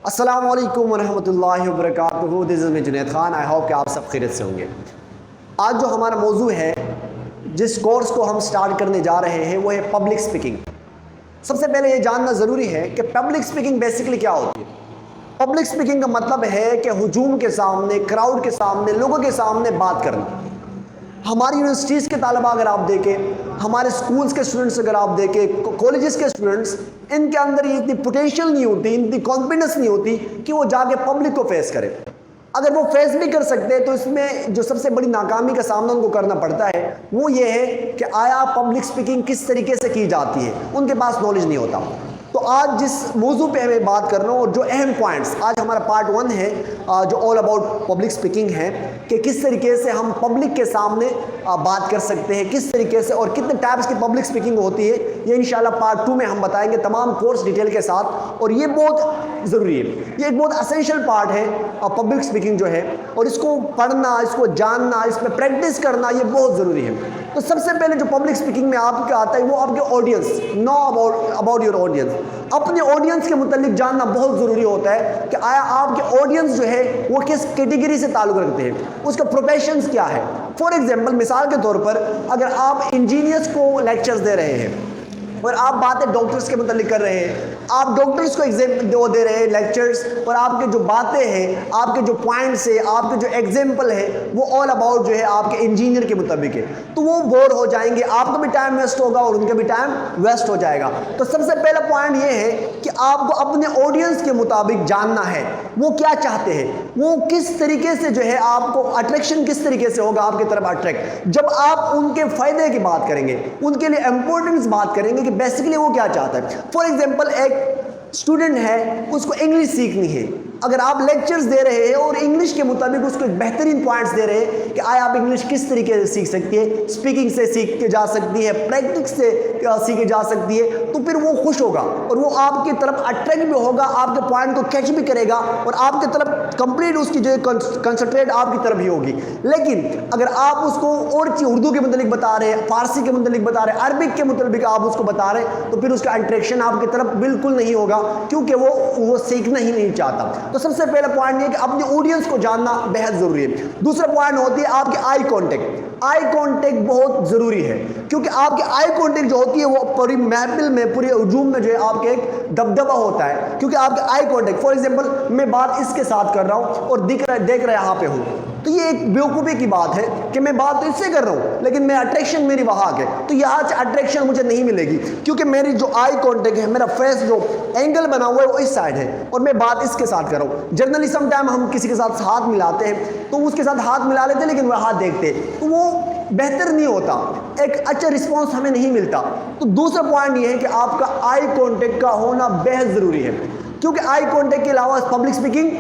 السلام علیکم ورحمۃ اللہ وبرکاتہ. دس از میں جنید خان. آئی ہوپ کہ آپ سب خیریت سے ہوں گے. آج جو ہمارا موضوع ہے، جس کورس کو ہم سٹارٹ کرنے جا رہے ہیں، وہ ہے پبلک سپیکنگ. سب سے پہلے یہ جاننا ضروری ہے کہ پبلک سپیکنگ بیسیکلی کیا ہوتی ہے. پبلک سپیکنگ کا مطلب ہے کہ ہجوم کے سامنے، کراؤڈ کے سامنے، لوگوں کے سامنے بات کرنا. ہماری یونیورسٹیز کے طالبہ اگر آپ دیکھیں، ہمارے سکولز کے اسٹوڈنٹس اگر آپ دیکھیں، کالجز کے اسٹوڈنٹس، ان کے اندر یہ اتنی پوٹینشیل نہیں ہوتی، اتنی کانفیڈنس نہیں ہوتی کہ وہ جا کے پبلک کو فیس کرے. اگر وہ فیس بھی کر سکتے تو اس میں جو سب سے بڑی ناکامی کا سامنا ان کو کرنا پڑتا ہے وہ یہ ہے کہ آیا پبلک سپیکنگ کس طریقے سے کی جاتی ہے، ان کے پاس نالج نہیں ہوتا. تو آج جس موضوع پہ ہمیں بات کرنا اور جو اہم پوائنٹس، آج ہمارا پارٹ 1 ہے جو آل اباؤٹ پبلک سپیکنگ ہے، کہ کس طریقے سے ہم پبلک کے سامنے بات کر سکتے ہیں، کس طریقے سے اور کتنے ٹائپس کی پبلک سپیکنگ ہوتی ہے. یہ انشاءاللہ پارٹ 2 میں ہم بتائیں گے تمام کورس ڈیٹیل کے ساتھ. اور یہ بہت ضروری ہے، یہ ایک بہت اسینشیل پارٹ ہے پبلک سپیکنگ جو ہے، اور اس کو پڑھنا، اس کو جاننا، اس پہ پریکٹس کرنا یہ بہت ضروری ہے. تو سب سے پہلے جو پبلک سپیکنگ میں آپ کا آتا ہے وہ آپ کے audience. Know about your audience. اپنے آڈینس کے متعلق جاننا بہت ضروری ہوتا ہے کہ آیا آپ کے آڈینس جو ہے وہ کس کیٹیگری سے تعلق رکھتے ہیں، اس کا پروفیشنز کیا ہے. فار ایگزامپل، مثال کے طور پر اگر آپ انجینئرس کو لیکچرز دے رہے ہیں اور آپ باتیں ڈاکٹرز کے متعلق کر رہے ہیں، آپ ڈاکٹرز کو دے رہے ہیں لیکچرز، اور آپ کے جو باتیں ہیں، آپ کے جو پوائنٹس ہیں، آپ کے جو ایگزامپل ہے وہ آل اباؤٹ جو ہے آپ کے انجینئر کے مطابق ہے، تو وہ بور ہو جائیں گے، آپ کا بھی ٹائم ویسٹ ہوگا اور ان کا بھی ٹائم ویسٹ ہو جائے گا. تو سب سے پہلا پوائنٹ یہ ہے کہ آپ کو اپنے آڈینس کے مطابق جاننا ہے وہ کیا چاہتے ہیں، وہ کس طریقے سے جو ہے آپ کو اٹریکشن کس طریقے سے ہوگا آپ کی طرف اٹریکٹ. جب آپ ان کے فائدے کی بات کریں گے، ان کے لیے امپورٹنس بات کریں گے کہ بیسیکلی وہ کیا چاہتا ہے. فار ایگزامپل، ایک اسٹوڈنٹ ہے، اس کو انگلش سیکھنی ہے. اگر آپ لیکچرز دے رہے ہیں اور انگلش کے مطابق اس کو ایک بہترین پوائنٹس دے رہے ہیں کہ آیا آپ انگلش کس طریقے سے سیکھ سکتی ہے، اسپیکنگ سے سیکھ کے جا سکتی ہے، پریکٹس سے سیکھے جا سکتی ہے، تو پھر وہ خوش ہوگا اور وہ آپ کی طرف اٹریکٹ بھی ہوگا، آپ کے پوائنٹ کو کیچ بھی کرے گا اور آپ کی طرف کمپلیٹ اس کی جو کنسنٹریٹ آپ کی طرف ہی ہوگی. لیکن اگر آپ اس کو اور چیز اردو کے متعلق بتا رہے ہیں، فارسی کے متعلق بتا رہے ہیں، عربک کے متعلق آپ اس کو بتا رہے ہیں، تو پھر اس کا اٹریکشن آپ کی طرف بالکل نہیں ہوگا، کیونکہ وہ سیکھنا ہی نہیں چاہتا. تو سب سے پہلا پوائنٹ یہ کہ اپنے آڈینس کو جاننا بہت ضروری ہے. دوسرا پوائنٹ ہوتی ہے آپ کے آئی کانٹیکٹ. آئی کانٹیکٹ بہت ضروری ہے، کیونکہ آپ کے آئی کانٹیکٹ جو ہوتی ہے وہ پوری محفل میں، پورے ہجوم میں جو ہے آپ کے ایک دبدبہ ہوتا ہے، کیونکہ آپ کے آئی کانٹیکٹ. فار ایگزامپل، میں بات اس کے ساتھ کر رہا ہوں اور دیکھ رہا یہاں پہ ہوں، تو یہ ایک بیوقوفی کی بات ہے کہ میں بات تو اس سے کر رہا ہوں لیکن میں اٹریکشن میری وہاں ہے، تو یہاں سے اٹریکشن مجھے نہیں ملے گی، کیونکہ میری جو آئی کانٹیکٹ ہے، میرا فیس جو اینگل بنا ہوا ہے وہ اس سائڈ ہے اور میں بات اس کے ساتھ کر رہا ہوں. جنرلی سم ٹائم ہم کسی کے ساتھ ہاتھ ملاتے ہیں تو اس کے ساتھ ہاتھ ملا لیتے ہیں لیکن وہ ہاتھ دیکھتے تو وہ بہتر نہیں ہوتا، ایک اچھا رسپانس ہمیں نہیں ملتا. تو دوسرا پوائنٹ یہ ہے کہ آپ کا آئی کانٹیکٹ کا ہونا بہت ضروری ہے، کیونکہ آئی کانٹیکٹ کے علاوہ پبلک سپیکنگ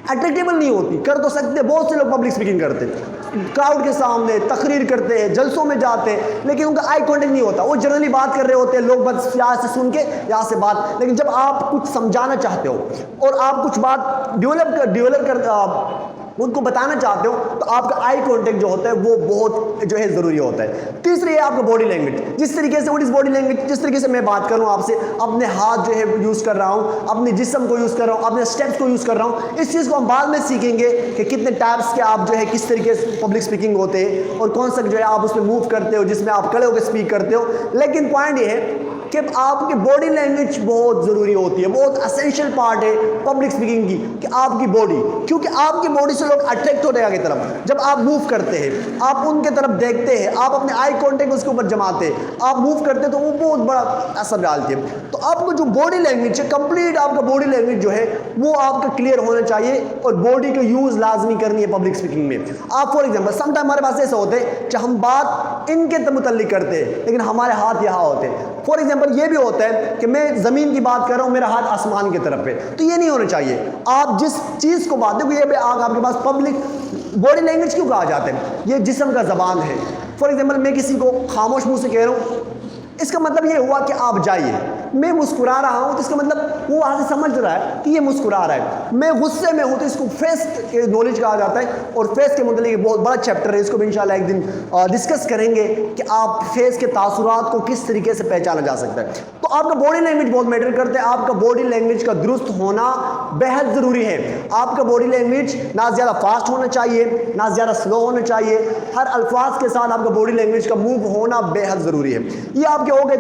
اٹریکٹیبل نہیں ہوتی. کر تو سکتے، بہت سے لوگ پبلک سپیکنگ کرتے ہیں، کراؤڈ کے سامنے تقریر کرتے ہیں، جلسوں میں جاتے ہیں، لیکن ان کا آئی کانٹیکٹ نہیں ہوتا. وہ جنرلی بات کر رہے ہوتے ہیں، لوگ بس یہاں سے سن کے یہاں سے بات. لیکن جب آپ کچھ سمجھانا چاہتے ہو اور آپ کچھ بات ڈیولپ کر ان کو بتانا چاہتے ہو تو آپ کا آئی کانٹیکٹ جو ہوتا ہے وہ بہت جو ہے ضروری ہوتا ہے. تیسری ہے آپ کا باڈی لینگویج. جس طریقے سے باڈی لینگویج، جس طریقے سے میں بات کر رہا ہوں آپ سے، اپنے ہاتھ جو ہے یوز کر رہا ہوں، اپنے جسم کو یوز کر رہا ہوں، اپنے اسٹیپس کو یوز کر رہا ہوں. اس چیز کو ہم بعد میں سیکھیں گے کہ کتنے ٹائپس کے آپ جو ہے کس طریقے سے پبلک سپیکنگ ہوتے ہیں اور کون سا جو ہے آپ اس میں موو کرتے ہو جس میں آپ کھڑے ہو کے اسپیک کرتے ہو. لیکن پوائنٹ یہ ہے کہ آپ کی باڈی لینگویج بہت ضروری ہوتی ہے، بہت اسینشیل پارٹ ہے پبلک سپیکنگ کی کہ آپ کی باڈی، کیونکہ آپ کی باڈی سے لوگ اٹریکٹ ہوتے ہیں آگے طرف. جب آپ موو کرتے ہیں، آپ ان کے طرف دیکھتے ہیں، آپ اپنے آئی کانٹیکٹ اس کے اوپر جماتے ہیں، آپ موو کرتے ہیں تو وہ بہت بڑا اثر ڈالتے ہیں. تو آپ کو جو باڈی لینگویج ہے، کمپلیٹ آپ کا باڈی لینگویج جو ہے وہ آپ کا کلیئر ہونا چاہیے اور باڈی کا یوز لازمی کرنی ہے پبلک سپیکنگ میں. آپ فار ایگزامپل سم ٹائم ہمارے پاس ایسا ہوتا ہے کہ ہم بات ان کے متعلق کرتے ہیں لیکن ہمارے ہاتھ یہاں ہوتے ہیں. فار ایگزامپل یہ بھی ہوتا ہے کہ میں زمین کی بات کر رہا ہوں، میرا ہاتھ آسمان کی طرف ہے، تو یہ نہیں ہونا چاہیے. آپ جس چیز کو بات دیکھو، یہ آپ کے پاس پبلک باڈی لینگویج کیوں کہا جاتا ہے؟ یہ جسم کا زبان ہے. فار ایگزامپل میں کسی کو خاموش منہ سے کہہ رہا ہوں، اس کا مطلب یہ ہوا کہ آپ جائیے. میں مسکرا رہا ہوں تو اس کا مطلب وہ وہاں سے سمجھ رہا ہے کہ یہ مسکرا رہا ہے. میں غصے میں ہوں تو اس کو فیس کے نالج کہا جاتا ہے, اور فیس کے متعلق یہ بہت بڑا چیپٹر ہے, اس کو بھی انشاءاللہ ایک دن ڈسکس کریں گے کہ آپ فیس کے تاثرات کو کس طریقے سے پہچانا جا سکتا ہے. تو آپ کا باڈی لینگویج بہت میٹر کرتا ہے. آپ کا باڈی لینگویج کا درست ہونا بہت ضروری ہے. آپ کا باڈی لینگویج نہ زیادہ فاسٹ ہونا چاہیے نہ زیادہ سلو ہونا چاہیے. ہر الفاظ کے ساتھ آپ کا باڈی لینگویج کا موو ہونا بہت ضروری ہے. یہ آپ کے ہو گئے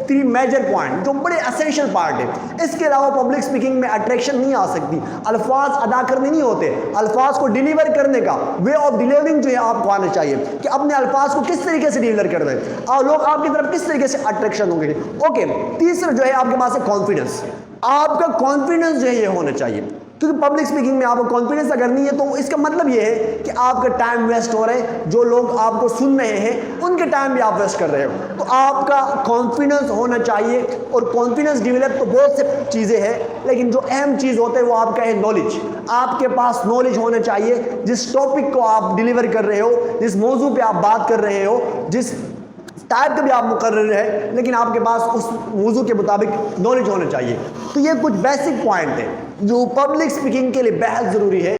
3 میجر پوائنٹ جو بڑے اسینشیل پارٹ ہے. اس کے علاوہ پبلک اسپیکنگ میں اٹریکشن نہیں آ سکتی. الفاظ ادا کرنے نہیں ہوتے, الفاظ کو ڈیلیور کرنے کا وے آف ڈیلیورنگ جو ہے آپ کو آنا چاہیے کہ اپنے الفاظ کو کس طریقے سے ڈیلیور کر رہے ہیں اور لوگ آپ کی طرف کس طریقے سے اٹریکشن ہوں گے. اوکے, تیسرا جو ہے آپ کے پاس ہے کانفیڈنس. آپ کا کانفیڈنس جو ہے یہ ہونا چاہیے, کیونکہ پبلک اسپیکنگ میں آپ کو کانفیڈنس اگر نہیں ہے تو اس کا مطلب یہ ہے کہ آپ کا ٹائم ویسٹ ہو رہا ہے. جو لوگ آپ کو سن رہے ہیں ان کے ٹائم بھی آپ ویسٹ کر رہے ہو. تو آپ کا کانفیڈنس ہونا چاہیے, اور کانفیڈنس ڈیولپ تو بہت سے چیزیں ہیں, لیکن جو اہم چیز ہوتا ہے وہ آپ کا ہے نالج. آپ کے پاس نالج ہونا چاہیے. جس ٹاپک کو آپ ڈیلیور کر رہے ہو, جس موضوع پہ آپ بات کر رہے ہو, جس ٹائپ کا بھی آپ مقرر ہے, لیکن آپ کے پاس اس موضوع کے مطابق نالج ہونا چاہیے. تو یہ کچھ بیسک پوائنٹ ہے جو پبلک اسپیکنگ کے لیے بہت ضروری ہے.